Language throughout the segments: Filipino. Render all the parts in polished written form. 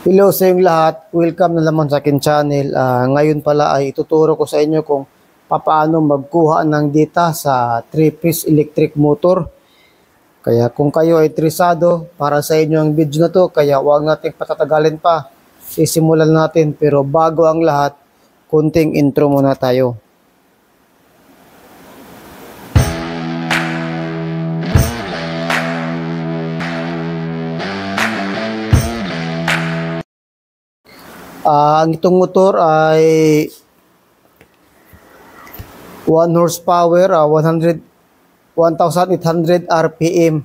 Hello sa inyong lahat. Welcome na naman sa akin channel. Ngayon pala ay ituturo ko sa inyo kung paano magkuha ng data sa 3-piece electric motor. Kaya kung kayo ay interesado, para sa inyo ang video na to, kaya huwag nating patatagalin pa. Sisimulan natin, pero bago ang lahat, kunting intro muna tayo. Ang itong motor ay 1 horsepower, 1,800 RPM,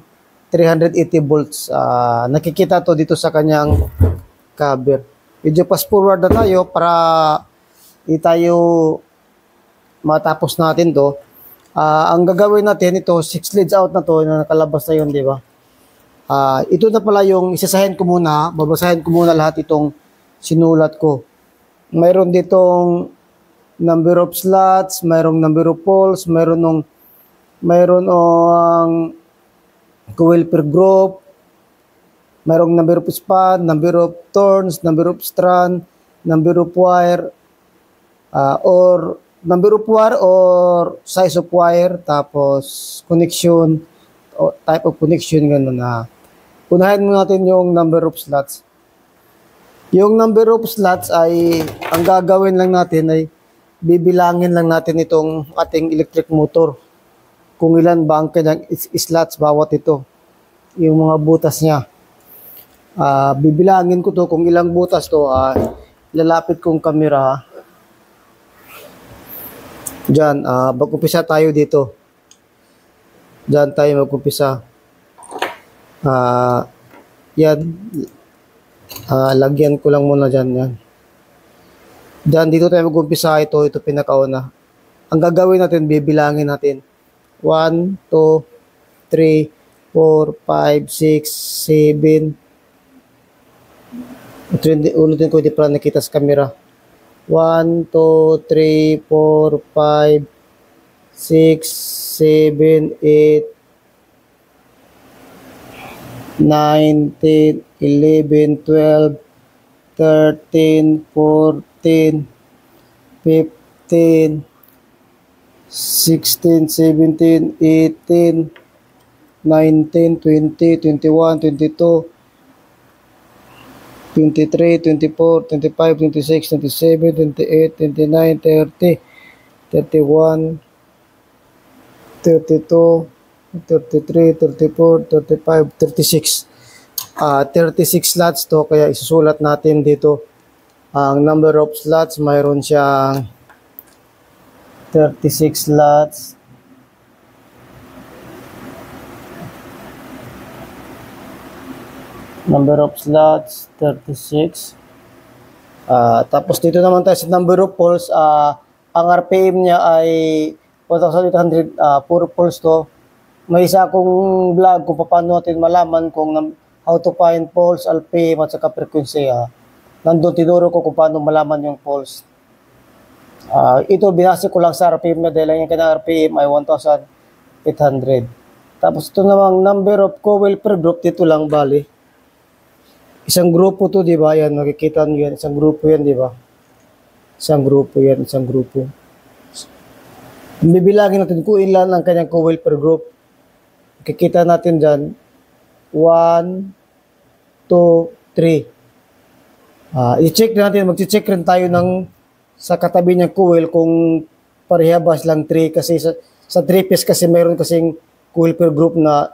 380 volts. Nakikita to dito sa kanyang cover. Medyo fast forward na tayo para di tayo matapos natin to. Ang gagawin natin ito, 6 leads out na to, na nakalabas na yun, di ba? Ito na pala yung isasahin ko muna, babasahin ko muna lahat itong sinulat ko. Mayroon ditong number of slots, mayroong number of poles, mayroon ang coil per group, mayroong number of span, number of turns, number of strand, number of wire, or number of wire or size of wire, tapos connection, o type of connection, gano'n na. Unahin mo natin yung number of slots. Yung number of slots ay, ang gagawin lang natin ay bibilangin lang natin itong ating electric motor. Kung ilan ba ang kanyang slots bawat ito. Yung mga butas niya. Bibilangin ko to kung ilang butas to. Lalapit kong camera. Diyan, mag-umpisa tayo dito. Diyan tayo mag-umpisa. Yan. Lagyan ko lang muna dyan. Yan. Diyan, dito tayo mag-umpisa. Ito pinakauna. Ang gagawin natin, bibilangin natin. 1, 2, 3, 4, 5, 6, 7. Ulitin ko, hindi pala nakita sa camera. 1, 2, 3, 4, 5, 6, 7, 8, 9, 10, 11, 12, 13, 14, 15, 16, 17, 18, 19, 20, 21, 22, 23, 24, 25, 26, 27, 28, 29, 30, 31, 32, 33, 34, 35, 36. 36 slots to, kaya isusulat natin dito ang number of slots. Mayroon siyang 36 slots. Number of slots 36. Tapos dito naman tayo sa number of poles. Ang RPM niya ay 1,800, puro poles to. May isa akong vlog kung paano natin malaman kung how to find poles, RPM at saka frequency. Nandun tinuro ko kung paano malaman yung poles. Ito binase ko lang sa RPM na dahil yung kanyang RPM ay 1,800. Tapos ito namang number of coil per group, dito lang bali. Isang grupo to, di ba? Yan, makikita nyo yan. Isang grupo yan, di ba? Isang grupo yan, isang grupo. Bibilangin natin kung ilan ang kanyang coil per group. Makikita natin dyan. 1, 2, 3. I-check natin, mag-check rin tayo sa katabi niyang coil kung parehas lang 3, kasi sa 3-piece kasi mayroon kasing coil per group na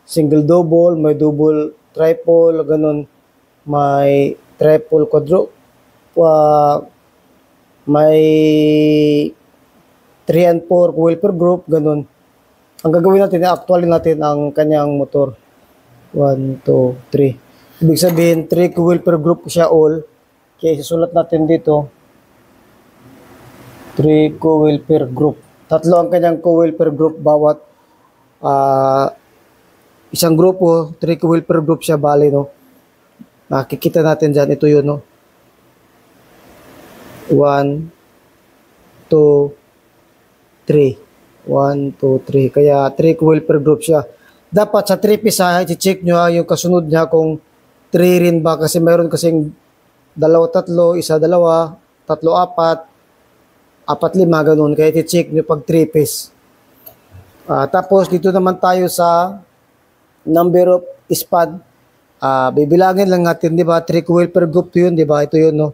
single double, may double triple, ganun, may triple quadruple, may 3 and 4 coil per group, ganun. Ang gagawin natin, actually natin ang kanyang motor. 1, 2, 3. Ibig sabihin, 3 coil per group siya all. Kaya isusulat natin dito, 3 coil per group. Tatlo ang kanyang coil per group bawat isang grupo, 3 coil per group siya, bali, no? Nakikita natin dyan, ito yun, no? 1, 2, 3. 1, 2, 3. Kaya 3 coil per group siya. Dapat sa 3-piece, i-check nyo yung kasunod niya kung 3 rin ba? Kasi mayroon kasing 2, 3, 1, 2, 3, 4, 4, 5, ganun. Kaya i-check nyo pag 3 piece. Tapos dito naman tayo sa number of span. Bibilangin lang natin, di ba? 3 coil per group to yun, di ba? Ito yun, no?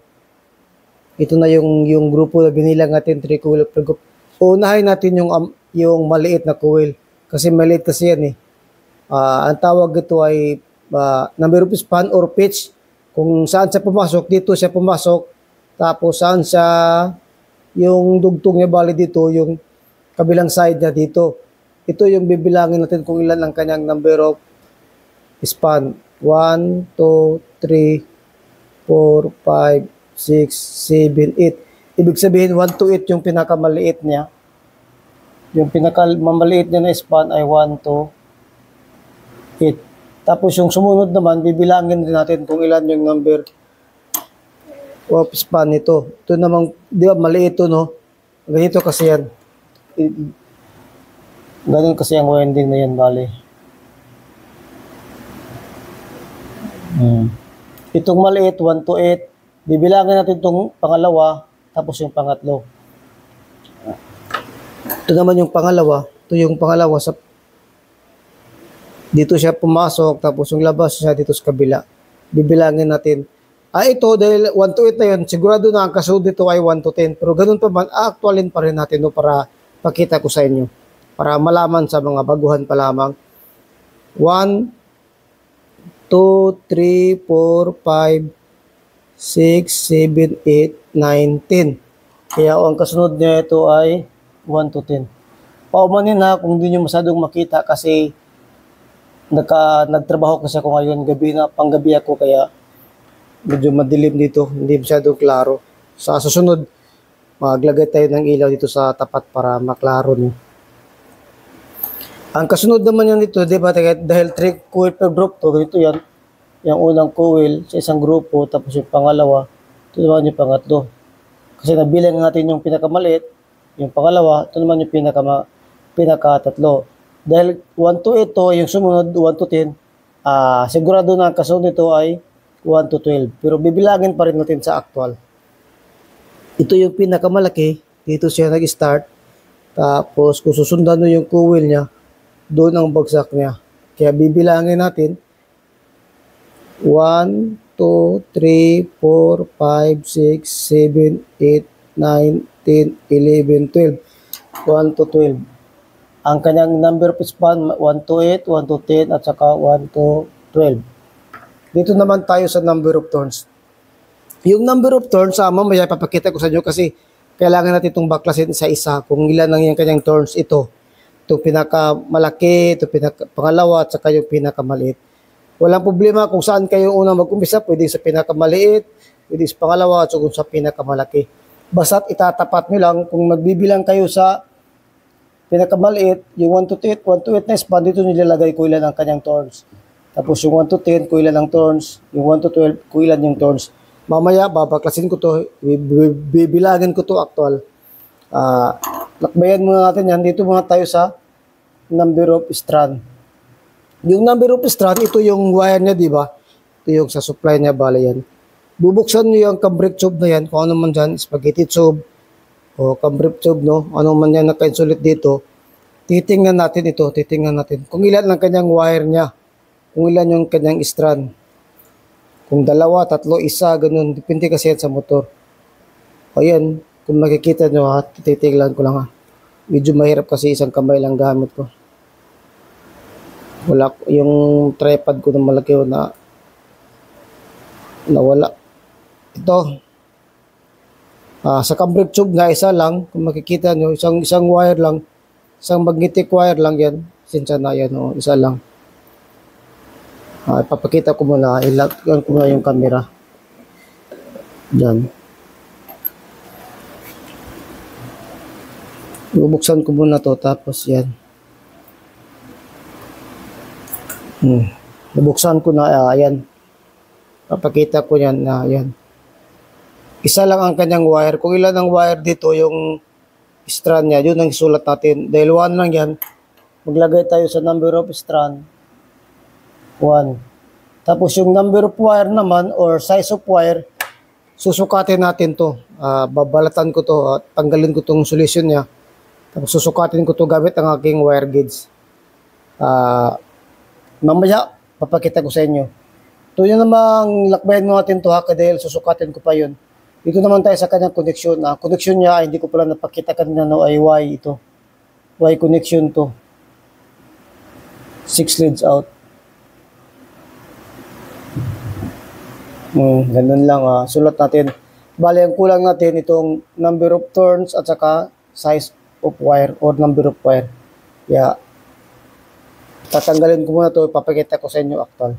Ito na yung grupo na binilang natin, 3 coil per group. Unahin natin yung maliit na coil. Kasi maliit kasi yan, eh. Ang tawag ito ay number of span or pitch. Kung saan siya pumasok, dito siya pumasok. Tapos saan siya, yung dugtong niya bali dito, yung kabilang side niya dito. Ito yung bibilangin natin kung ilan ang kanyang number of span. 1, 2, 3, 4, 5, 6, 7, 8. Ibig sabihin 1 to 8 yung pinakamaliit niya. Yung pinakamaliit niya na span ay 1 to 8. Tapos yung sumunod naman, bibilangin din natin kung ilan yung number of span nito. Ito namang, di ba, maliit ito, no? Ganito kasi yan. Ganun kasi ang winding na yan, bali. Itong maliit, 1 to 8. Bibilangin natin itong pangalawa, tapos yung pangatlo. Ito naman yung pangalawa. Ito yung pangalawa. Dito siya pumasok, tapos yung labas siya dito sa kabila. Bibilangin natin. Ito, dahil 1 to 8 na yun, sigurado na ang kasunod dito ay 1 to 10. Pero ganun pa man, actualin pa rin natin, no, para pakita ko sa inyo. Para malaman sa mga baguhan pa lamang. 1, 2, 3, 4, 5, 6, 7, 8, 9, 10. Kaya ang kasunod niya ito ay 1 to 10. Paumanin na kung hindi nyo masyadong makita kasi nagtrabaho kasi ako ngayon, gabi na, panggabi ako, kaya medyo madilim dito, hindi masyadong klaro. Sa susunod, maglagay tayo ng ilaw dito sa tapat para maklaro niyo. Ang kasunod naman yan dito, di ba, dahil 3 coil per group to, ganito yan. Yung unang coil sa isang grupo, tapos yung pangalawa, ito naman yung pangatlo. Kasi nabilang natin yung pinakamaliit, yung pangalawa, ito naman yung pinakatatlo. Dahil 1 to 8 to, yung sumunod 1 to 10, sigurado na ang kasunod nito ay 1 to 12. Pero bibilangin pa rin natin sa actual. Ito yung pinakamalaki, dito siya nag-start. Tapos kung susundan mo yung coil niya, doon ang bagsak niya. Kaya bibilangin natin 1, 2, 3, 4, 5, 6, 7, 8, 9, 10, 11, 12. 1 to 12. Ang kanyang number of span, 1 to 8, 1 to 10, at saka 1 to 12. Dito naman tayo sa number of turns. Yung number of turns, mamaya papakita ko sa inyo kasi kailangan natin itong baklasin sa isa kung ilan lang yung kanyang turns ito. Itong pinakamalaki, itong pangalawa, at saka yung pinakamaliit. Walang problema kung saan kayo unang mag-umpisa, pwede sa pinakamaliit, pwede sa pangalawa, at sa pinakamalaki. Basta't itatapat nyo lang, kung magbibilang kayo sa pinakamaliit, yung 1 to 8, 1 to 8 na span, dito nilalagay ko ilan ang kanyang turns. Tapos yung 1 to 10, kung ilan ang turns, yung 1 to 12, kung ilan yung turns. Mamaya, babaklasin ko to, bibilagin ko to actual. Lakbayan muna natin yan. Dito muna tayo sa number of strand. Yung number of strand, ito yung wire niya, di ba? Ito yung sa supply niya, bala yan. Bubuksan nyo yung cambric tube na yan, kung ano man dyan, spaghetti tube, o cambric tube, no? Ano man yan naka-insulate dito. Titingnan natin ito, titingnan natin. Kung ilan ang kanyang wire niya, kung ilan yung kanyang strand. Kung 2, 3, 1, ganun. Depende kasi yan sa motor. Ayan, kung makikita nyo, titiglan ko lang, ha. Medyo mahirap kasi isang kamay lang gamit ko. Wala, yung tripod ko na malaki na nawala. Ito, sa cambric tube na isa lang, kung makikita nyo, isang wire lang, isang magnetic wire lang yan. Sinsya na yan, isa lang. Ipapakita ko muna, ilagyan ko muna yung camera. Diyan. Bubuksan ko muna to, tapos yan. Nabuksan ko na, ayan. Papakita ko yan, ayan. Isa lang ang kanyang wire. Kung ilan ang wire dito, yung strand niya, yun ang isulat natin. Dahil 1 lang yan, maglagay tayo sa number of strand. 1. Tapos yung number of wire naman or size of wire, susukatin natin to. Babalatan ko to at tanggalin ko tong solution niya. Tapos susukatin ko to gamit ang aking wire gauge. Mamaya, papakita ko sa inyo. Ito yun namang lakbayan mo natin to ha, dahil susukatin ko pa yun. Dito naman tayo sa kanyang connection. Connection niya, hindi ko pala napakita kanina no, ay Y ito. Y connection to. 6 leads out. Ganun lang. Sulat natin. Bali, ang kulang natin itong number of turns at saka size of wire or number of wire. Kaya, tatanggalin ko muna ito. Ipapakita ko sa inyo actual.